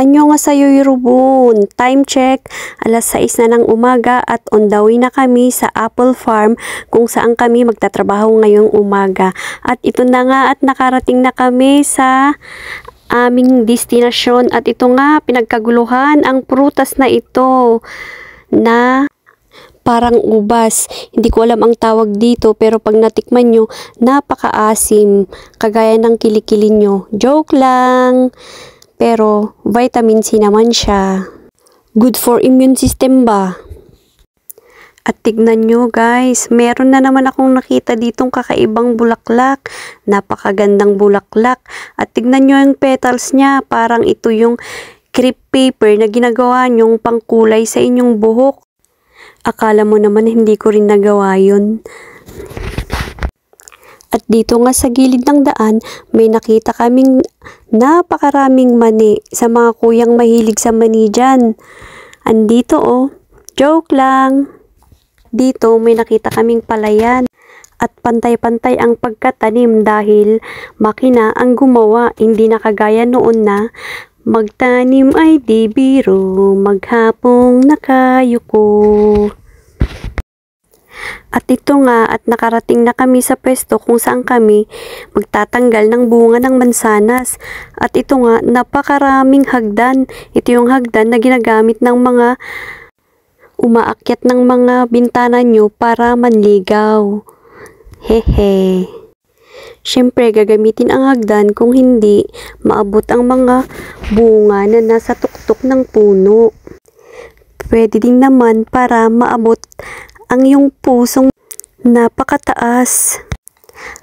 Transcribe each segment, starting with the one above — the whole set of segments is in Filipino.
Anyo nga sa'yo Rubun, time check, alas 6 na ng umaga at on the way na kami sa apple farm kung saan kami magtatrabaho ngayong umaga. At ito na nga at nakarating na kami sa aming destinasyon at ito nga pinagkaguluhan ang prutas na ito na parang ubas. Hindi ko alam ang tawag dito pero pag natikman nyo, napakaasim. Kagaya ng kilikili nyo. Joke lang! Pero vitamin C naman siya. Good for immune system ba? At tignan nyo guys, meron na naman akong nakita ditong kakaibang bulaklak. Napakagandang bulaklak. At tignan nyo yung petals niya. Parang ito yung crepe paper na ginagawa nyong pangkulay sa inyong buhok. Akala mo naman hindi ko rin nagawa yun. At dito nga sa gilid ng daan, may nakita kaming napakaraming mani sa mga kuyang mahilig sa mani dyan. Andito oh, joke lang. Dito may nakita kaming palayan at pantay-pantay ang pagkatanim dahil makina ang gumawa, hindi nakagaya noon na magtanim ay di biro, maghapong nakayuko. At ito nga at nakarating na kami sa pwesto kung saan kami magtatanggal ng bunga ng mansanas. At ito nga napakaraming hagdan. Ito yung hagdan na ginagamit ng mga umaakyat ng mga bintana nyo para manligaw. Hehe. Siyempre gagamitin ang hagdan kung hindi maabot ang mga bunga na nasa tuktok ng puno. Pwede din naman para maabot ang iyong pusong napakataas.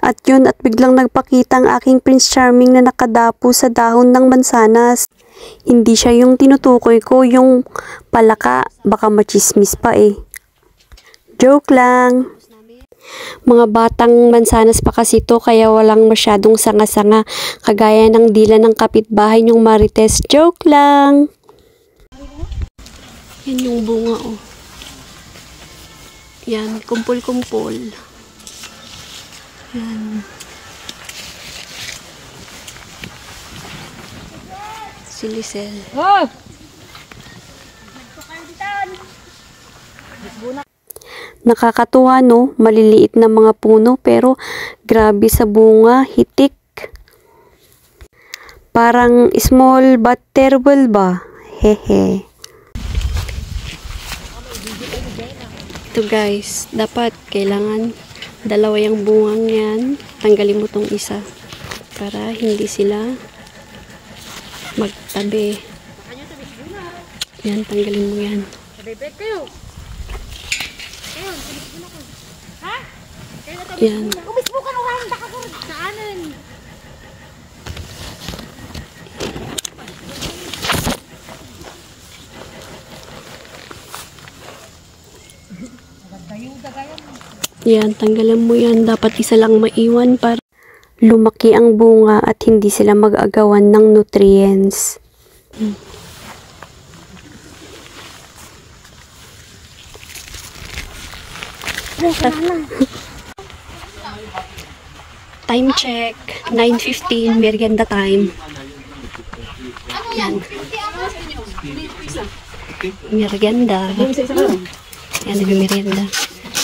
At yun at biglang nagpakita ang aking Prince Charming na nakadapo sa dahon ng mansanas. Hindi siya yung tinutukoy ko, yung palaka, baka machismis pa eh. Joke lang. Mga batang mansanas pa kasi to kaya walang masyadong sanga-sanga kagaya ng dila ng kapitbahay nyong Marites. Joke lang. Yan yung bunga oh. Yan, kumpul-kumpul. Yan. Silisel. Oh! Nakakatuwa no, maliliit na mga puno pero grabe sa bunga, hitik. Parang small but terrible ba? Hehe. Ito guys, dapat kailangan dalawa yung bungang yan. Tanggalin mo tong isa para hindi sila magtabi. Yan, tanggalin mo yan. Yan. Yan, tanggalan mo yan. Dapat isa lang maiwan para lumaki ang bunga at hindi sila mag-agawan ng nutrients. Time check, 9:15, merienda time. Yan. Merienda. Yan, nag-merienda.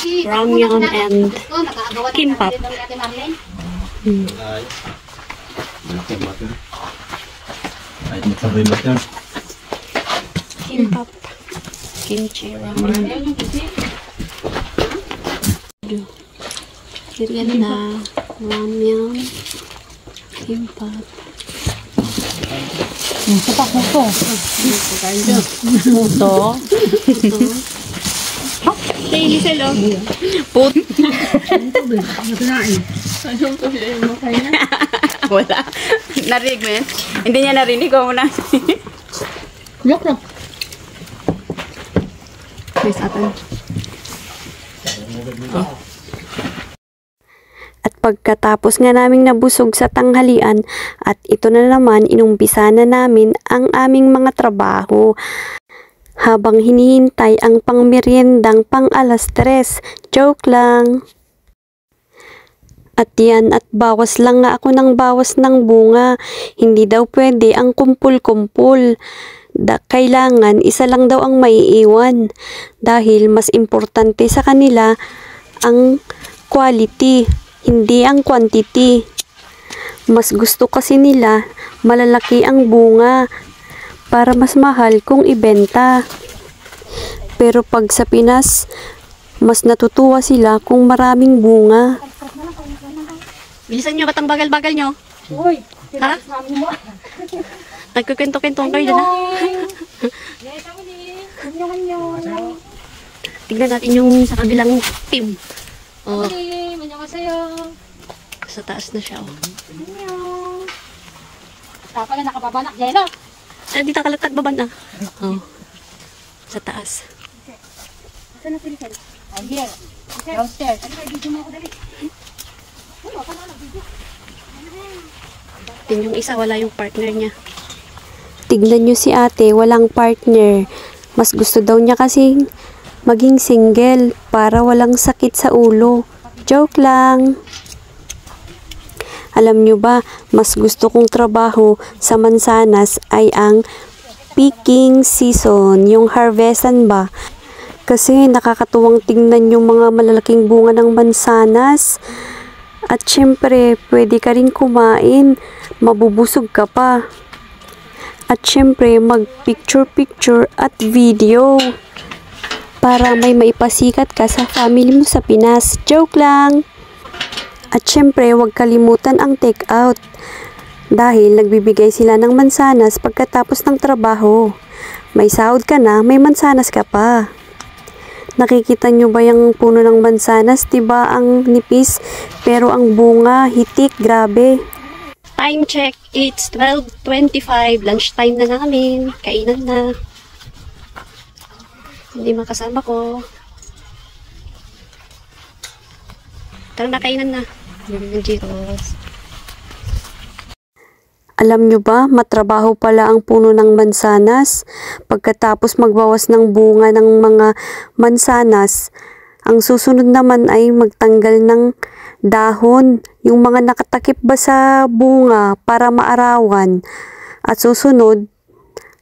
Ramyun and kimbap. Kimbap. Kimchi ramen. Merienda, ramyun, kimbap. Sepak muto. Muto. Hey, Lisel, oh. Put. Anong to siya yung makay na? Wala. Narinig mo yan? Hindi niya narinig ko muna. Look lang. Yes, atan. At pagkatapos nga naming nabusog sa tanghalian, at ito na naman, inumpisa na namin ang aming mga trabaho. Habang hinihintay ang pangmeryendang pang alas 3. Joke lang. At yan, at bawas lang nga ako ng bawas ng bunga. Hindi daw pwede ang kumpul-kumpul. Kailangan isa lang daw ang maiiwan. Dahil mas importante sa kanila ang quality, hindi ang quantity. Mas gusto kasi nila malalaki ang bunga para mas mahal kung ibenta. Pero pag sa Pinas, mas natutuwa sila kung maraming bunga. Bilisan nyo, batang bagal-bagal nyo. Uy, Ha? Nagkukwento-kwento kayo dyan, ha? Tignan natin yung sa kabilang team. Oh, sa taas na siya, oh. Taka na nakababanak, Jeno. Dito kalat at baban, ah. Oh, sa taas. Saan na sila? Here. Downstairs. Din yung isa, wala yung partner niya. Tignan nyo si ate, walang partner. Mas gusto daw niya kasi maging single para walang sakit sa ulo. Joke lang. Alam nyo ba, mas gusto kong trabaho sa mansanas ay ang picking season, yung harvestan ba. Kasi nakakatuwang tingnan yung mga malalaking bunga ng mansanas. At syempre, pwede ka rin kumain, mabubusog ka pa. At syempre, mag-picture-picture at video para may maipasikat ka sa family mo sa Pinas. Joke lang! At syempre, huwag kalimutan ang take-out dahil nagbibigay sila ng mansanas pagkatapos ng trabaho. May sahod ka na, may mansanas ka pa. Nakikita nyo ba yung puno ng mansanas? Diba ang nipis? Pero ang bunga, hitik, grabe. Time check, it's 12:25. Lunchtime na namin. Kainan na. Hindi makasama ko. Tara na, kainan na. Giros. Alam nyo ba, matrabaho pala ang puno ng mansanas. Pagkatapos magbawas ng bunga ng mga mansanas, ang susunod naman ay magtanggal ng dahon, yung mga nakatakip ba sa bunga para maarawan. At susunod,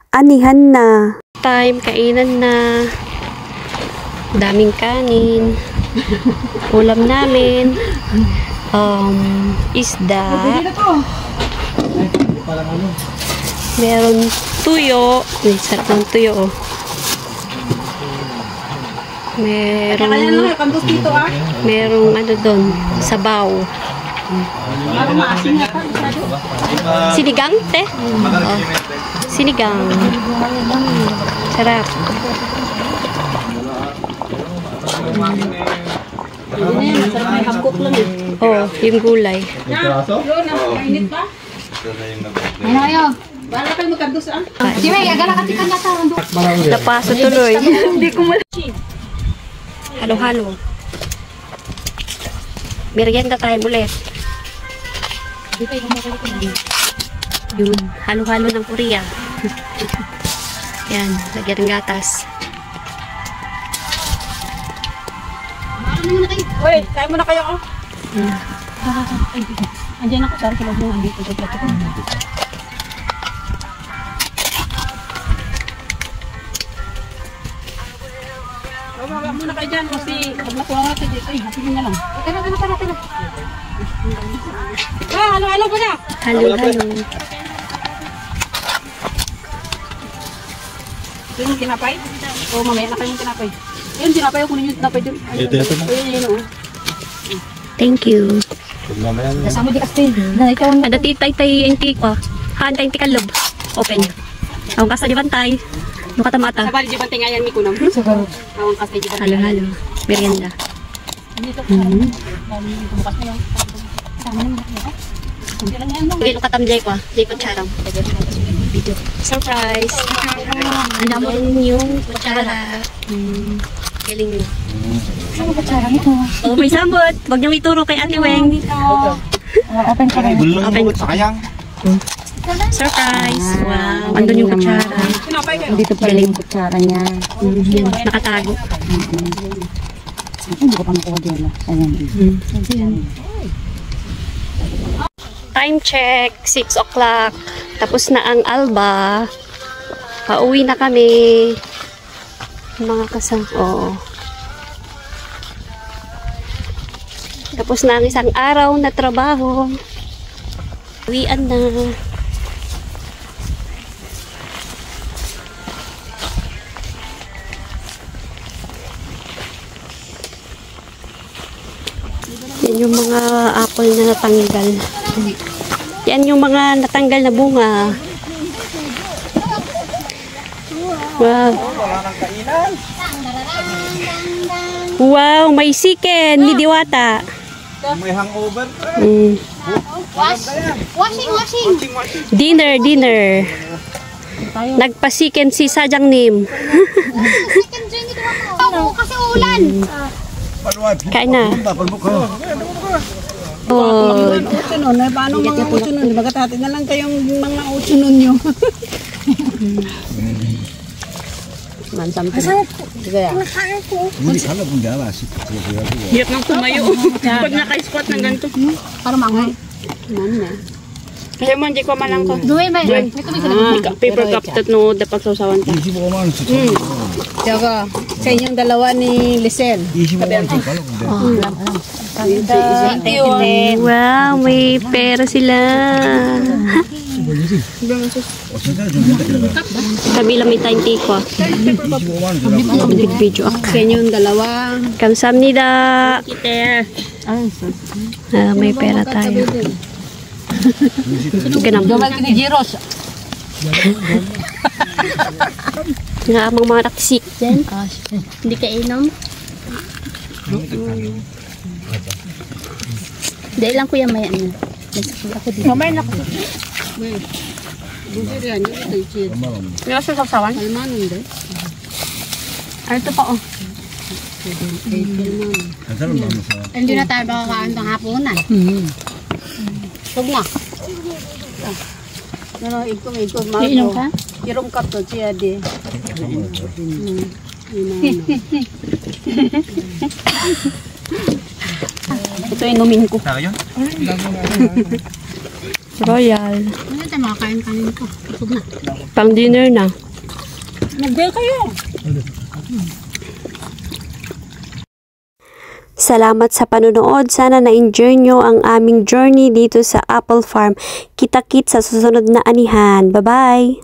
anihan na. Time, kainan na. Daming kanin. Ulam namin. Isda. Meron tuyo. May sarap ng tuyo, oh. Merong ano doon, sabaw. Sinigang, te? Oh. Sinigang. Sarap. Oh, yung gulay. Ano kayo? Wala kayo magkabdos, ah? Di ba, agala ka tikan nata. Napaso tuloy. Hindi ko halo-halo. Merienda tayo ulit. Yun, halo-halo ng Korea. Yan, lagyan ng gatas. Wait, tayo muna kayo, oh. Andiyan ako, sorry, kailangan mo andito. Wala muna kayo dyan kasi pag nakuha natin dito, ay, hapin na lang. Tara. Halo pa na. Halo-halo. Ito yung tinapay? O mamaya na kayong tinapay. Ayun, tinapay, kunin yung tinapay dun. Ayun, oh. Thank you. Kasama di kasi. Ada titay-tay yung tikwa. Hantay yung tikalob. Open. Ang kasa di bantay. Nung katamata. Sabali di bantay nga yan, Miko, no? Siguro. Ang kasi di bantay. Halo-halo. Merienda. Bukas na yun. Kasama na yun. Hindi lang yan, no? Hindi nung katamjay ko. Jay kutsarang. Video. Surprise! Ang naman yung kutsara. Galing nyo. Saan ang kutsara nito? Oh, may sambot. Huwag niyong ituro kay Ate Weng. Open ka rin. Open. Surprise! Wow! Andun yung kutsara. Dito pa yung kutsara niya. Yan, nakatago. Hindi ko pa nakuha dyan. Ayan. Time check, 6 o'clock. Tapos na ang alba. Pauwi na kami. Mga kasang, oo. Tapos na ang isang araw na trabaho. Uwian na. Yan yung mga apple na natanggal. Yan yung mga natanggal na bunga. Wow. Wow, may chicken ni Diwata. May hangover. Washing. Dinner. Nagpa-chicken si Sajang Nim. Kasi ulan. Kain na. Oh, Utso nun, paano mga utso nun? Magkatati na lang kayong mga utso nun nyo. Mansam ko. Kaya. Hirap nang tumayo. Pag naka-squat ng ganito. Para mangay. Kasi mo, hindi ko malang ko. Duwe ba? May tubig ka na. Paper cup tat no, dapat sausawan ta. Tsaka, sa inyong dalawa ni Lisel. Thank you. wow, may pera sila. Sabi lang may time ko. Video ako. Sa inyong dalawa. Kamsamnida. May pera tayo. Ganang. Gawal ka ni Giros. Nga amang mga taksik. Hindi ka inom? Dahil lang kuya maya na. Ako din. Mamay na ko. Busi yan, yung ito yung Hindi ba siya sausawan? Almanon din. Ano ito pa oh? Hindi na tayo makakain ng hapunan. Huwag na. Ano, igkong, Iinom ka? Irong kap to, siya di. Ito inumin ko. Royal. Hindi tayo makakain kanin ko. Pang dinner na. Mag-bell kayo. Salamat sa panonood. Sana na-enjoy nyo ang aming journey dito sa Apple Farm. Kita-kit sa susunod na anihan. Bye-bye!